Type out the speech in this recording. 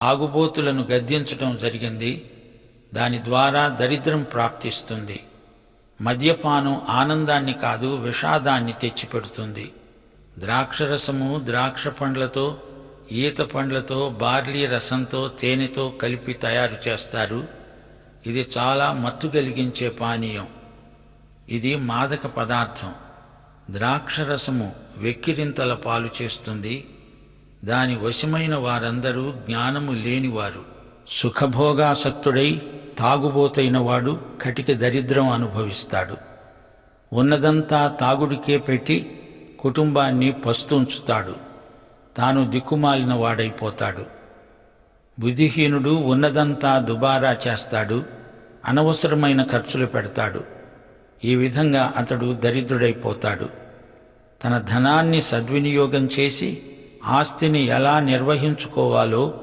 ఆగుబోతులను గద్దించటం జరిగింది. దాని ద్వారా దరిద్రం ప్రాప్తిస్తుంది. మద్యపానం ఆనందాన్ని కాదు, విషాదాన్ని తెచ్చిపెడుతుంది. ద్రాక్షరసము ద్రాక్ష పండ్లతో, ఈత పండ్లతో, బార్లీ రసంతో, తేనెతో కలిపి తయారు చేస్తారు. ఇది చాలా మత్తు కలిగించే పానీయం. ఇది మాదక పదార్థం. ద్రాక్షరసము వెక్కిరింతల పాలు చేస్తుంది. దాని వశమైన వారందరూ జ్ఞానము లేనివారు. సుఖభోగాసక్తుడై తాగుబోతైన వాడు కటిక దరిద్రం అనుభవిస్తాడు. ఉన్నదంతా తాగుడికే పెట్టి కుటుంబాన్ని పస్తుంచుతాడు. తాను దిక్కుమాలిన వాడైపోతాడు. బుద్ధిహీనుడు ఉన్నదంతా దుబారా చేస్తాడు, అనవసరమైన ఖర్చులు పెడతాడు. ఈ విధంగా అతడు దరిద్రుడైపోతాడు. తన ధనాన్ని సద్వినియోగం చేసి ఆస్తిని ఎలా నిర్వహించుకోవాలో